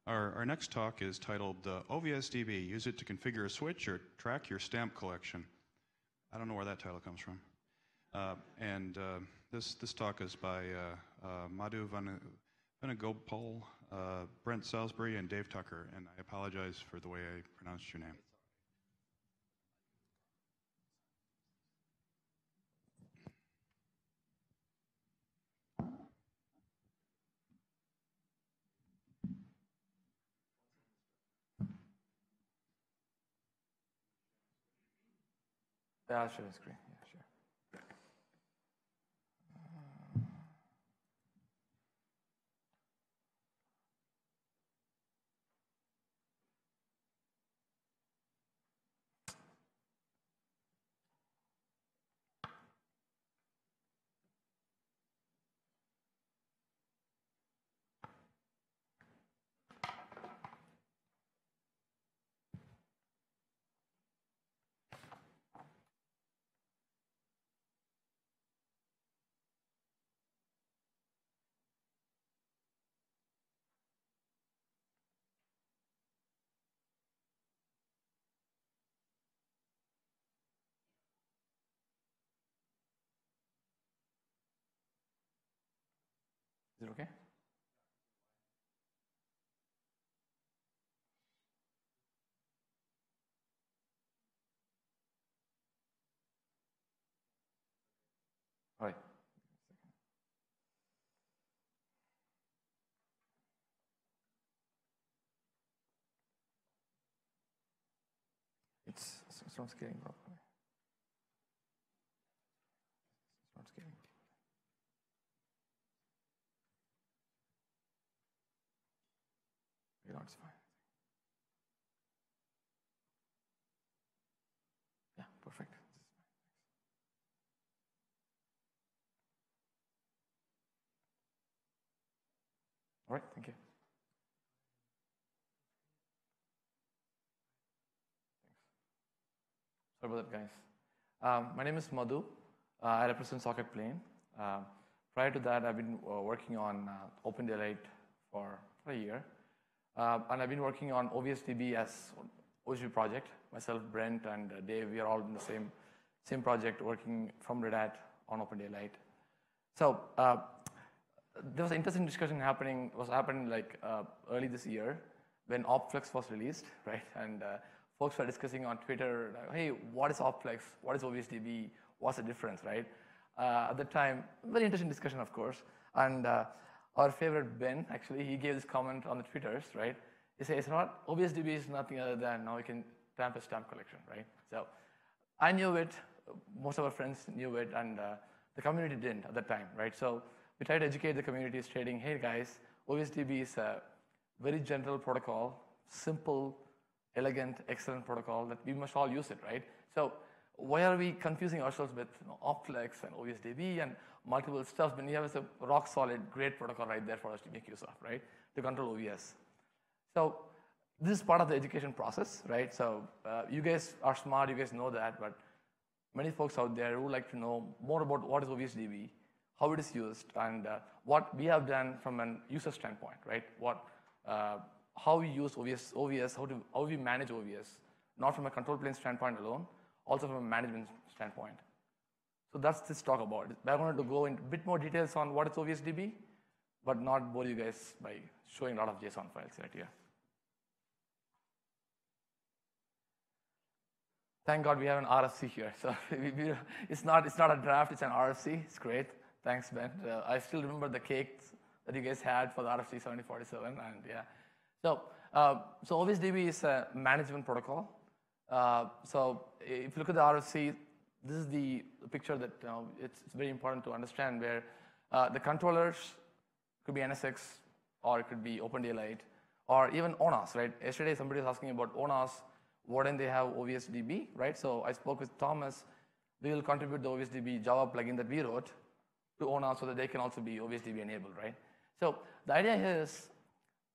Our next talk is titled OVSDB, Use It to Configure a Switch or Track Your Stamp Collection. I don't know where that title comes from. This talk is by Madhu, Venugopal, Brent, Salisbury, and Dave Tucker, and I apologize for the way I pronounced your name. Yeah, I'll share the screen. Yeah, sure. Is it okay? All right. It's not scaling properly. It's not scaling. No, it's fine. Yeah, perfect. All right, thank you. Sorry about that, guys. My name is Madhu. I represent Socket Plane. Prior to that, I've been working on OpenDaylight for a year. And I've been working on OVSDB as OVSDB project. Myself, Brent, and Dave, we are all in the same project working from Red Hat on OpenDaylight. So there was an interesting discussion happening like early this year when OpFlex was released, right? And folks were discussing on Twitter, like, hey, what is OpFlex? What is OVSDB? What's the difference, right? At the time, very interesting discussion, of course. And our favorite Ben, actually, he gave this comment on the Twitters, right? He says, OVSDB is nothing other than now we can stamp a stamp collection, right? So I knew it, most of our friends knew it, and the community didn't at that time, right? So we tried to educate the community stating, hey guys, OVSDB is a very general protocol, simple, elegant, excellent protocol that we must all use it, right? So why are we confusing ourselves with OpFlex and OVSDB and multiple stuff when we have a rock solid, great protocol right there for us to make use of, right? To control OVS. So this is part of the education process, right? So you guys are smart, you guys know that, but many folks out there who would like to know more about what is OVSDB, how it is used, and what we have done from an user standpoint, right? How we use OVS, how we manage OVS, not from a control plane standpoint alone, also from a management standpoint. So that's this talk about. I wanted to go into a bit more details on what is OVSDB, but not bore you guys by showing a lot of JSON files right here. Thank God we have an RFC here. So it's not a draft, it's an RFC. It's great. Thanks, Ben. I still remember the cakes that you guys had for the RFC 7047, and yeah. So OVSDB is a management protocol. So if you look at the RFC, this is the picture that it's very important to understand where the controllers could be NSX, or it could be OpenDaylight, or even ONAS, right? Yesterday somebody was asking about ONAS, wouldn't they have OVSDB, right? So I spoke with Thomas. We will contribute the OVSDB Java plugin that we wrote to ONAS so that they can also be OVSDB enabled, right? So the idea here is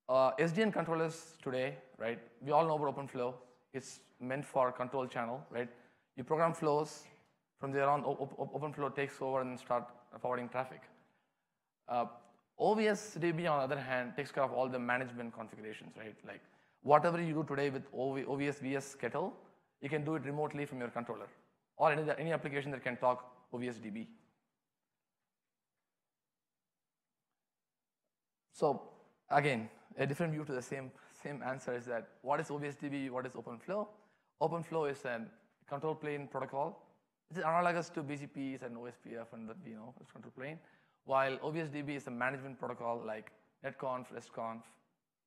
SDN controllers today, right? We all know about OpenFlow. It's meant for control channel, right? You program flows, from there on OpenFlow takes over and start forwarding traffic. OVSDB, on the other hand, takes care of all the management configurations, right? Like whatever you do today with OVS VS Kettle, you can do it remotely from your controller or any application that can talk OVSDB. So again, a different view to the same answer is that what is OVSDB, what is OpenFlow? OpenFlow is a control plane protocol. It's analogous to BGPs and OSPF and that we know as control plane, while OVSDB is a management protocol like netconf, restconf,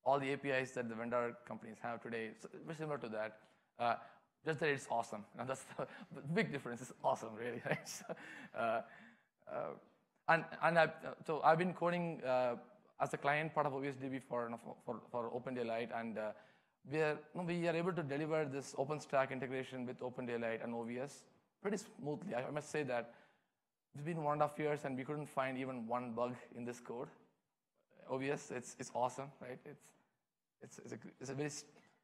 all the APIs that the vendor companies have today. It's very similar to that. Just that it's awesome. And that's the big difference. It's awesome, really. Right? So I've been coding as a client part of OVSDB for OpenDaylight, and we are able to deliver this OpenStack integration with OpenDaylight and OVS pretty smoothly. I must say that it's been 1.5 years, and we couldn't find even one bug in this code. OVS, it's awesome, right? It's a very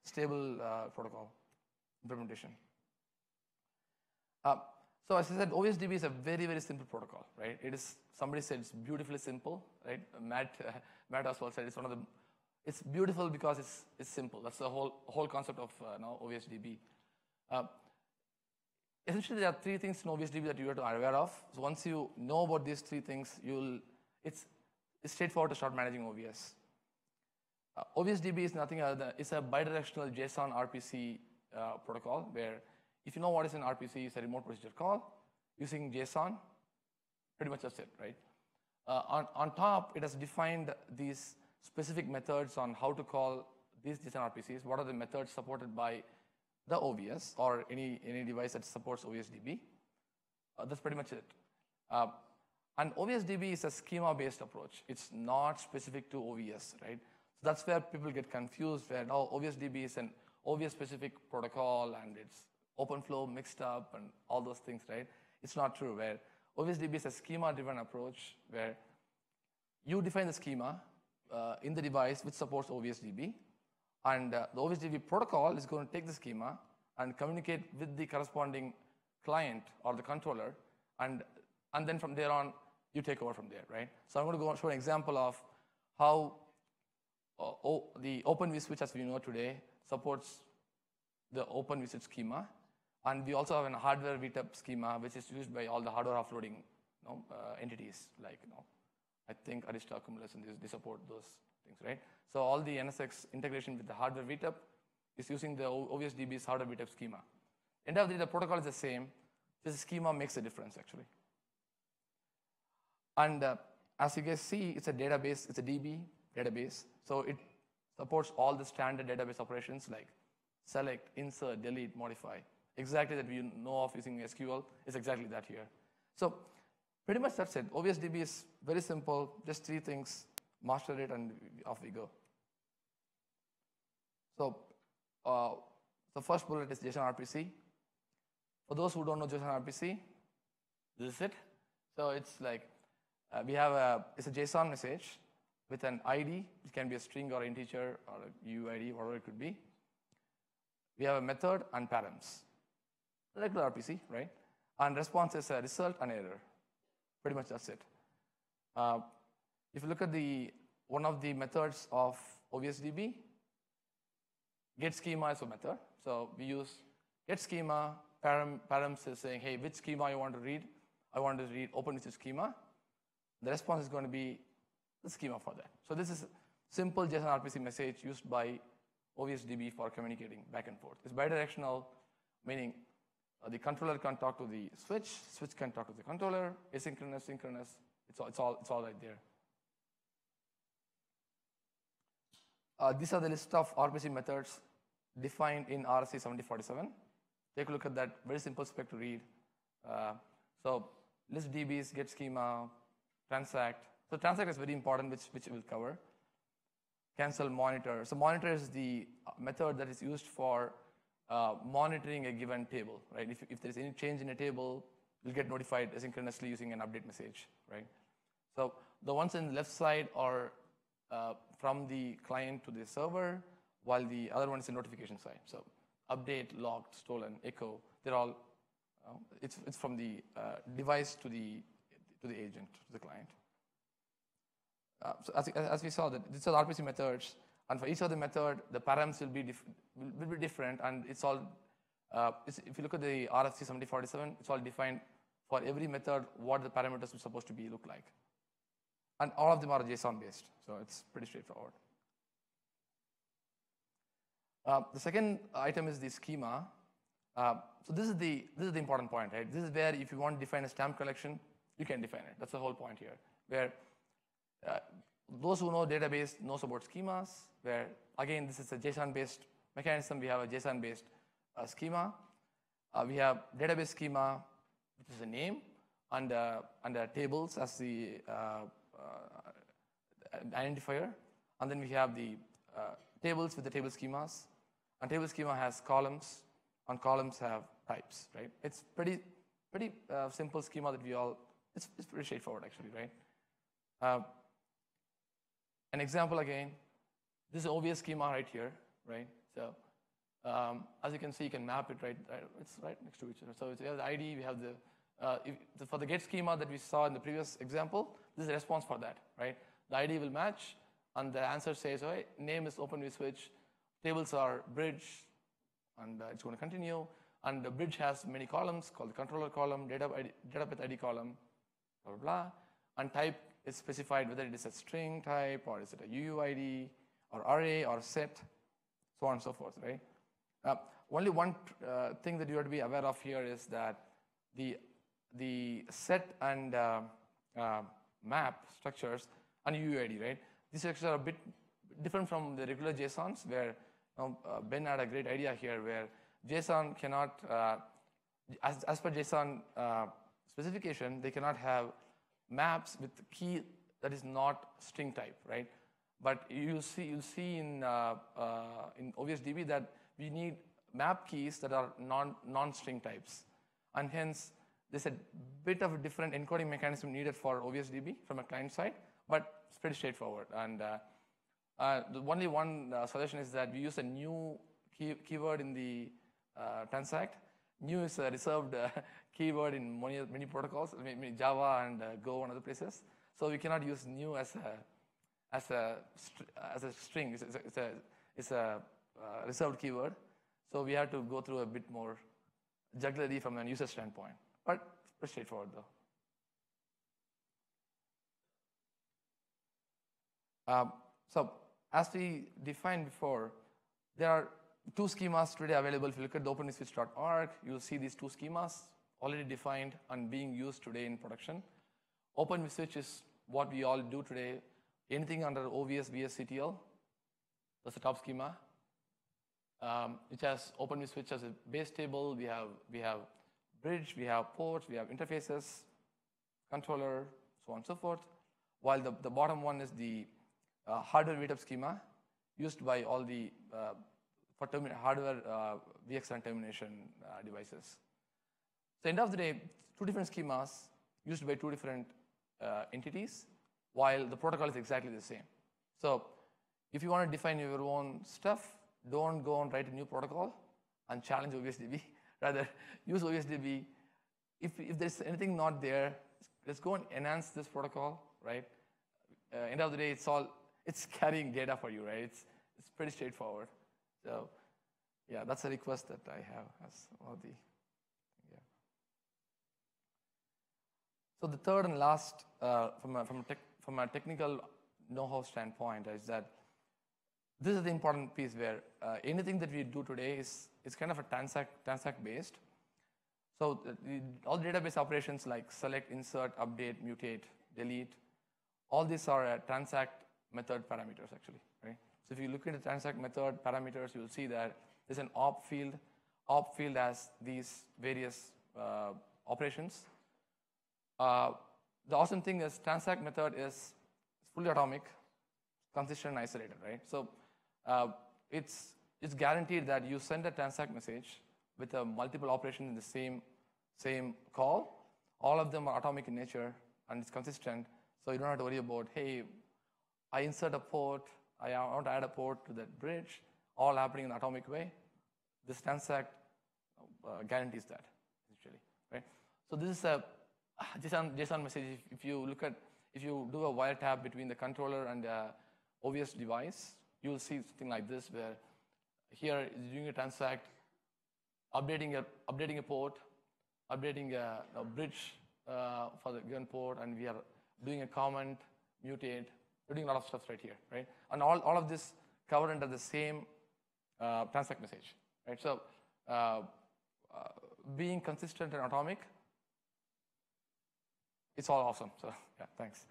stable protocol implementation. So as I said, OVSDB is a very, very simple protocol, right? It is, somebody said it's beautifully simple, right? Matt as well said it's beautiful because it's simple. That's the whole concept of OVSDB. Essentially, there are 3 things in OVSDB that you have to be aware of. So once you know about these 3 things, it's straightforward to start managing OVS. OVSDB is nothing other than, it's a bidirectional JSON RPC protocol, where if you know what is an RPC, it's a remote procedure call using JSON. Pretty much that's it, right? On top, it has defined these specific methods on how to call these JSON RPCs. What are the methods supported by the OVS or any device that supports OVSDB? That's pretty much it. And OVSDB is a schema-based approach. It's not specific to OVS, right? So that's where people get confused, where now OVSDB is an OVS-specific protocol and it's OpenFlow mixed up and all those things, right? It's not true, where OVSDB is a schema-driven approach where you define the schema in the device which supports OVSDB, and the OVSDB protocol is going to take the schema and communicate with the corresponding client or the controller, and then from there on, you take over from there, right? So I'm going to go show an example of how the Open vSwitch, as we know today, supports the Open vSwitch schema. And we also have a hardware-vtep schema, which is used by all the hardware offloading entities, like I think Arista, Cumulus, and they support those things, right? So all the NSX integration with the hardware-vtep is using the OVSDB's hardware-vtep schema. End of the day, the protocol is the same. This schema makes a difference, actually. And as you guys see, it's a database. It's a DB database. So it supports all the standard database operations like select, insert, delete, modify. Exactly that we know of using SQL is exactly that here. So pretty much that's it. OVSDB is very simple, just 3 things, master it, and off we go. So the first bullet is JSON RPC. For those who don't know JSON RPC, this is it. So it's like we have it's a JSON message with an ID. It can be a string or integer or a UID, whatever it could be. We have a method and params. Regular RPC, right? And response is a result and error. Pretty much that's it. If you look at one of the methods of OVSDB, getSchema is a method. So we use getSchema, params is saying, hey, which schema I want to read? I want to read OpenVSwitch schema. The response is going to be the schema for that. So this is simple JSON RPC message used by OVSDB for communicating back and forth. It's bidirectional, meaning the controller can talk to the switch can talk to the controller, asynchronous, synchronous, it's all right there. These are the list of RPC methods defined in RSC 7047. Take a look at that, very simple spec to read. So list DBs, getSchema, transact. So transact is very important, which we'll cover. Cancel monitor. So monitor is the method that is used for monitoring a given table, right? If there's any change in a table, you'll get notified asynchronously using an update message, right? So the ones in the left side are from the client to the server, while the other one is the notification side. So update, logged, stolen, echo, they're all, it's from the device to the agent, to the client. So as we saw, that these are the RPC methods, and for each of the method, the params will be different, and it's all. If you look at the RFC 7047, it's all defined for every method what the parameters are supposed to be look like, and all of them are JSON based, so it's pretty straightforward. The second item is the schema. So this is the important point, right? This is where if you want to define a stamp collection, you can define it. That's the whole point here. Where those who know database knows about schemas. Where again, this is a JSON-based mechanism. We have a JSON-based schema. We have database schema, which is a name, and tables as the identifier, and then we have the tables with the table schemas, and table schema has columns, and columns have types, right? It's pretty simple schema that we all. It's pretty straightforward actually, right? An example again. This is OVS schema right here, right? So as you can see, you can map it right. It's right next to each other. So we have the ID. We have for the get schema that we saw in the previous example. This is a response for that, right? The ID will match, and the answer says, "Oh, name is open vSwitch, tables are bridge," and it's going to continue. And the bridge has many columns called the controller column, data path ID column, blah blah blah, and type is specified whether it is a string type or is it a UUID or array or set, so on and so forth, right? Only one thing that you have to be aware of here is that the set and map structures and UUID, right? These structures are a bit different from the regular JSONs, where Ben had a great idea here, where JSON cannot, as per JSON specification, they cannot have maps with key that is not string type, right? But you'll see in OVSDB that we need map keys that are non-string types, and hence there's a bit of a different encoding mechanism needed for OVSDB from a client side, but it's pretty straightforward. And the only one suggestion is that we use a new keyword in the transact. New is a reserved keyword in many protocols, Java and Go and other places. So we cannot use new as a string. It's a reserved keyword. So we have to go through a bit more jugglery from a user standpoint. But it's pretty straightforward though. So as we defined before, there are two schemas today available. If you look at the openvswitch.org, you'll see these two schemas already defined and being used today in production. OpenVSwitch is what we all do today. Anything under OVS, VSCTL, that's the top schema, which has OpenVSwitch as a base table. We have bridge, we have ports, we have interfaces, controller, so on and so forth. While the bottom one is the hardware-vtep schema used by all the for hardware VXLAN termination devices. So end of the day, two different schemas used by two different entities, while the protocol is exactly the same. So if you want to define your own stuff, don't go and write a new protocol and challenge OVSDB. Rather, use OVSDB. If there's anything not there, let's go and enhance this protocol, right? End of the day, it's carrying data for you, right? It's pretty straightforward. So, yeah, that's a request that I have as one of the. Yeah. So the third and last, from a technical know-how standpoint, is that this is the important piece where anything that we do today is kind of a transact based. So all database operations like select, insert, update, mutate, delete, all these are transact method parameters actually, right? So if you look at the transact method parameters, you will see that there's an op field. Op field has these various operations. The awesome thing is transact method is fully atomic, consistent and isolated, right? So it's guaranteed that you send a transact message with a multiple operation in the same call. All of them are atomic in nature and it's consistent. So you don't have to worry about, hey, I insert a port, I want to add a port to that bridge, all happening in an atomic way. This transact guarantees that, essentially, right? So this is a JSON message. If if you do a wiretap between the controller and the OVS device, you will see something like this, where here is doing a transact, updating a port, updating a bridge for the given port, and we are doing a comment, mutate. We're doing a lot of stuff right here, right? And all of this covered under the same transact message, right? So being consistent and atomic, it's all awesome. So yeah, thanks.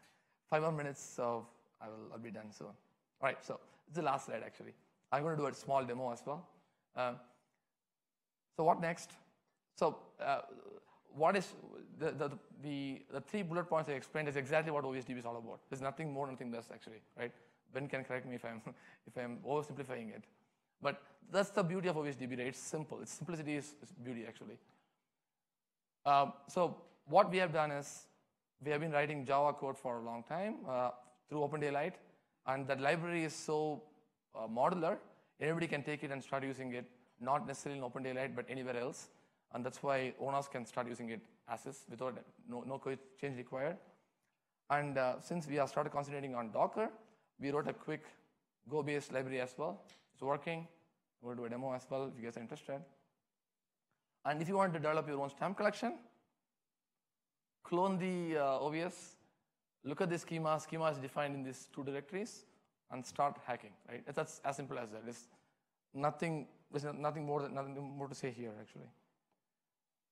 5 more minutes, so I'll be done soon. All right, so it's the last slide actually. I'm going to do a small demo as well. So what next? So what is the 3 bullet points I explained is exactly what OVSDB is all about. There's nothing more, nothing less actually, right? Ben can correct me if I'm oversimplifying it. But that's the beauty of OVSDB, right? It's simple. Its simplicity is beauty actually. So what we have done is we have been writing Java code for a long time through OpenDaylight, and that library is so modular. Anybody can take it and start using it, not necessarily in OpenDaylight, but anywhere else. And that's why owners can start using it as is without no code change required. And since we have started concentrating on Docker, we wrote a quick Go-based library as well. It's working. We'll do a demo as well if you guys are interested. And if you want to develop your own stamp collection, clone the OVS, look at the schema. Schema is defined in these 2 directories, and start hacking. Right? That's as simple as that. There's nothing more to say here actually.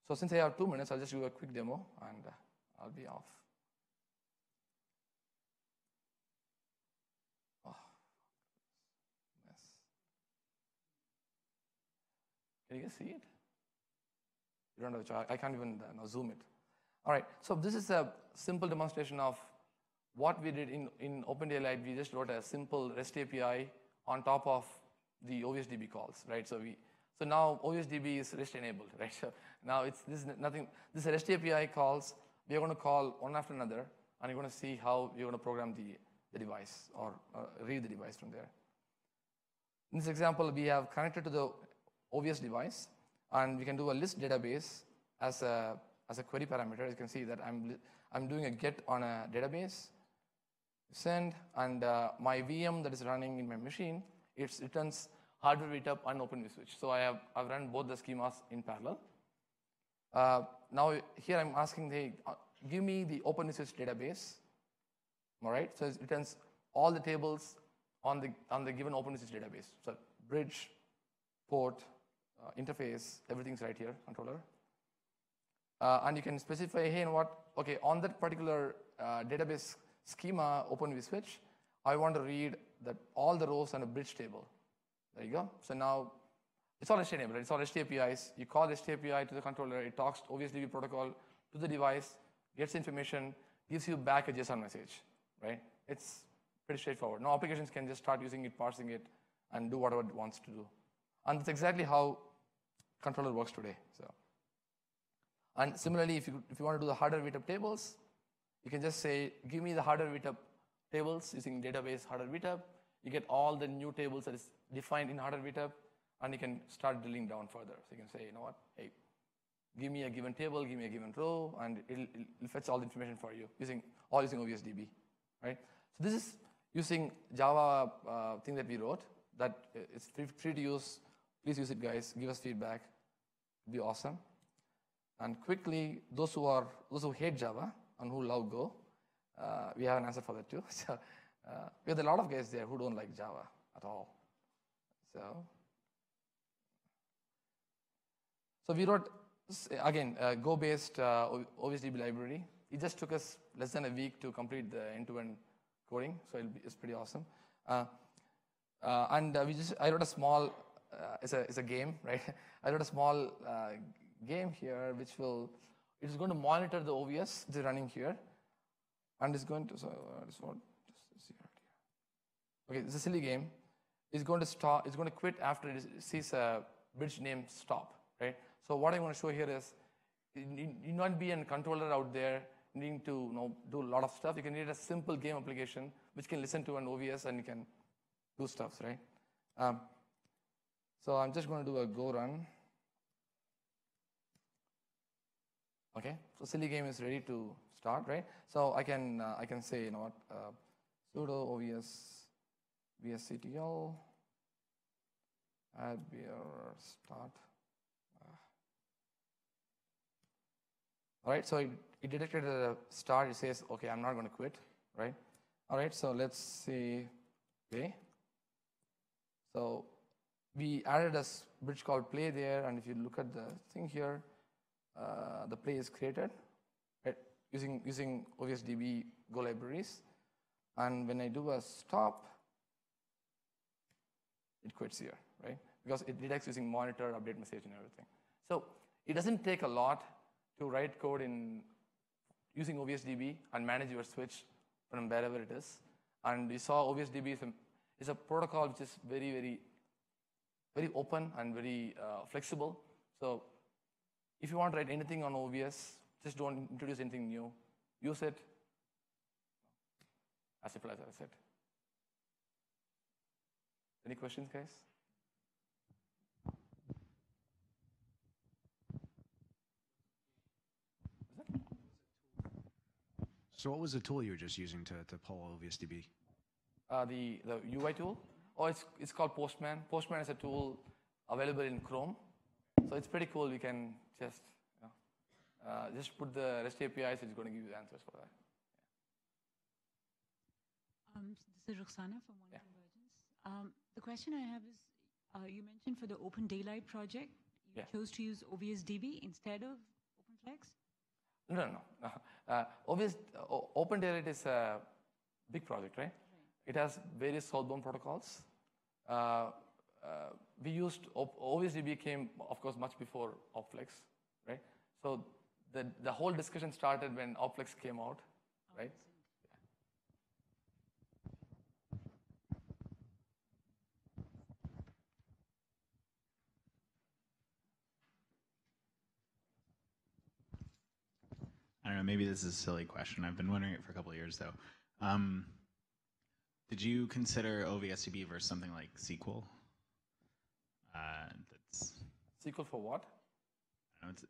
So since I have 2 minutes, I'll just do a quick demo, and I'll be off. Oh, yes. Can you guys see it? You don't have a choice. I can't even zoom it. All right, so this is a simple demonstration of what we did in OpenDaylight. We just wrote a simple REST API on top of the OVSDB calls, right? So now OVSDB is REST enabled, right? So now this REST API calls, we are going to call one after another, and you're going to see how you're going to program the device or read the device from there. In this example, we have connected to the OVS device, and we can do a list database as a query parameter. As you can see that I'm doing a get on a database, send, and my VM that is running in my machine, it returns hardware-vtep and vSwitch. So I've run both the schemas in parallel. Now here I'm asking, give me the vSwitch database. All right, so it returns all the tables on the given vSwitch database. So bridge, port, interface, everything's right here, controller. And you can specify, hey, you know what? Okay, on that particular database schema, vSwitch, I want to read all the rows on a bridge table. There you go. So now it's all REST enabled. It's all REST APIs. You call REST API to the controller. It talks to OVSDB protocol to the device, gets information, gives you back a JSON message. Right? It's pretty straightforward. Now applications can just start using it, parsing it, and do whatever it wants to do. And that's exactly how controller works today. So, and similarly, if you want to do the hardware-vtep tables, you can just say, give me the hardware-vtep tables using database hardware-vtep. You get all the new tables that is defined in hardware-vtep, and you can start drilling down further. So you can say, you know what, hey, give me a given table, give me a given row, and it'll fetch all the information for you using OVSDB, right? So this is using Java thing that we wrote. That it's free to use. Please use it, guys. Give us feedback. It'd be awesome. And quickly, those who hate Java and who love Go, we have an answer for that too. So we have a lot of guys there who don't like Java at all. So we wrote, again, a Go-based OVSDB library. It just took us less than a week to complete the end-to-end coding, so it's pretty awesome. And I wrote a small, it's a game, right? I wrote a small game here, it is going to monitor the OVS which is running here, and it's going to, okay, it's a silly game. It's going to stop. It's going to quit after it sees a bridge name stop, right? So what I want to show here is, you need not be a controller out there needing to do a lot of stuff. You can create a simple game application which can listen to an OVS and you can do stuff, right? So I'm just going to do a Go run. Okay, so silly game is ready to start, right? So I can say, you know what, sudo ovs vsctl add beer start. All right, so it detected a start. It says, okay, I'm not going to quit, right? All right, so let's see play. So we added a bridge called play there, and if you look at the thing here, the play is created, right, using OVSDB Go libraries. And when I do a stop, it quits here, right? Because it detects using monitor, update message, and everything. So it doesn't take a lot to write code in using OVSDB and manage your switch from wherever it is. And you saw OVSDB is a protocol which is very, very, very open and very flexible. So if you want to write anything on OVS, just don't introduce anything new. Use it. As simple as I said. Any questions, guys? So what was the tool you were just using to pull OVSDB? The UI tool? Oh, it's called Postman. Postman is a tool available in Chrome. So it's pretty cool. You can just put the REST APIs. It's going to give you answers for that. This is Roxana from One Convergence. The question I have is, you mentioned for the Open Daylight project, you chose to use OVSDB instead of OpenFlex? No. Open Daylight is a big project, right? It has various southbound protocols. We used OVSDB came, of course, much before OpFlex, right? So the whole discussion started when OpFlex came out, right? I don't know, maybe this is a silly question. I've been wondering it for a couple of years, though. Did you consider OVSDB versus something like SQL? SQL for what? I don't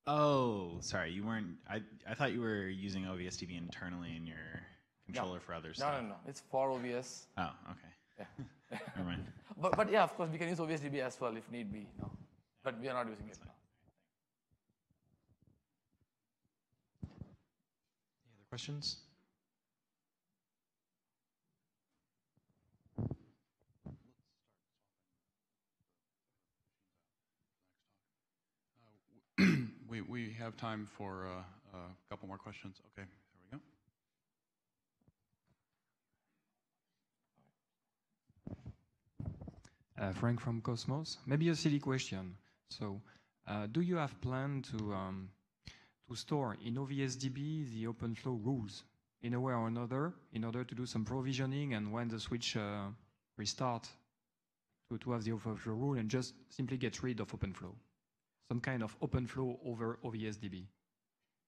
know, sorry, you weren't. I thought you were using OVSDB internally in your controller for other stuff. No. It's for OVS. Oh, okay. Yeah. Never mind. But yeah, of course, we can use OVSDB as well if need be. No, but we are not using it now. Any other questions? We have time for a couple more questions. Okay, there we go. Frank from Cosmos. Maybe a silly question. So, do you have plan to store in OVSDB the OpenFlow rules in a way or another in order to do some provisioning, and when the switch restart to have the OpenFlow rule and just simply get rid of OpenFlow? Some kind of OpenFlow over OVSDB.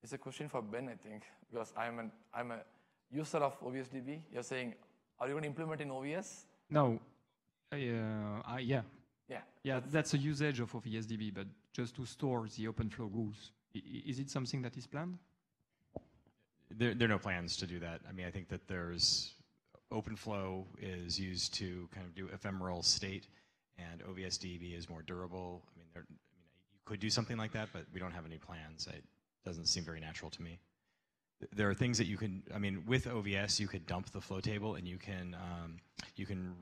It's a question for Ben, I think, because I'm a user of OVSDB. You're saying, are you going to implement in OVS? No, yeah. Yeah, that's a usage of OVSDB, but just to store the OpenFlow rules. Is it something that is planned? There are no plans to do that. I mean, I think that there's OpenFlow is used to kind of do ephemeral state, and OVSDB is more durable. I mean, you could do something like that, but we don't have any plans. It doesn't seem very natural to me. There are things that you can, I mean, with OVS, you could dump the flow table, and you can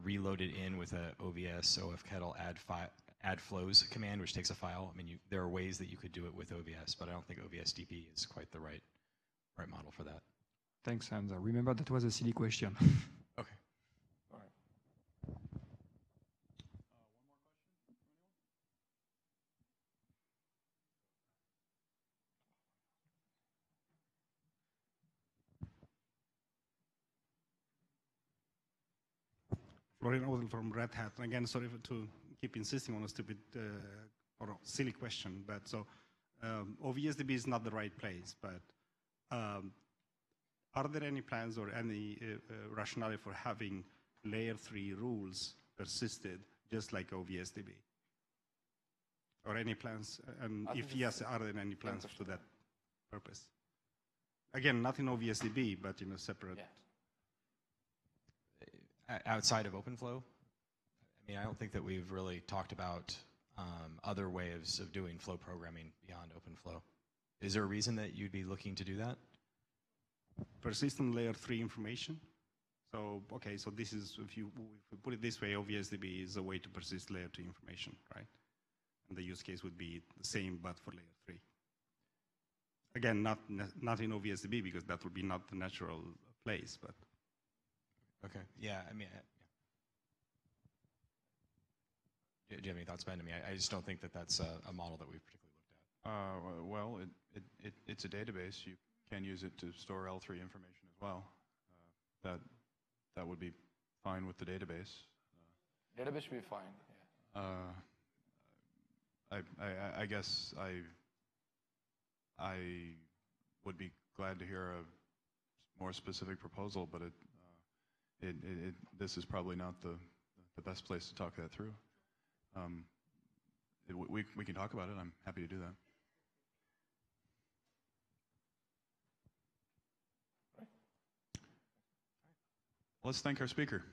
reload it in with a OVS OFKettle add flows command, which takes a file. I mean, there are ways that you could do it with OVS, but I don't think OVSDB is quite the right model for that. Thanks, and remember that was a silly question. Okay. All right. Florian Odell from Red Hat. And again, sorry to keep insisting on a stupid or a silly question, but so OVSDB is not the right place, but are there any plans or any rationale for having layer 3 rules persisted just like OVSDB? Or any plans? And if yes, are there any plans to that purpose? Again, not in OVSDB, but separate. Yeah. Outside of OpenFlow, I mean, I don't think that we've really talked about other ways of doing flow programming beyond OpenFlow. Is there a reason that you'd be looking to do that? Persistent layer 3 information. So, okay, so this is, if we put it this way, OVSDB is a way to persist layer 2 information, right? And the use case would be the same, but for layer 3. Again, not in OVSDB, because that would be not the natural place, but. Okay, yeah, I mean, do you have any thoughts, Ben? I mean, I just don't think that that's a model that we've particularly looked at. Well, it's a database. You can use it to store L3 information as well. That would be fine with the database. Database should be fine. Yeah. I guess I would be glad to hear a more specific proposal, but this is probably not the best place to talk that through. We can talk about it. I'm happy to do that. Let's thank our speaker.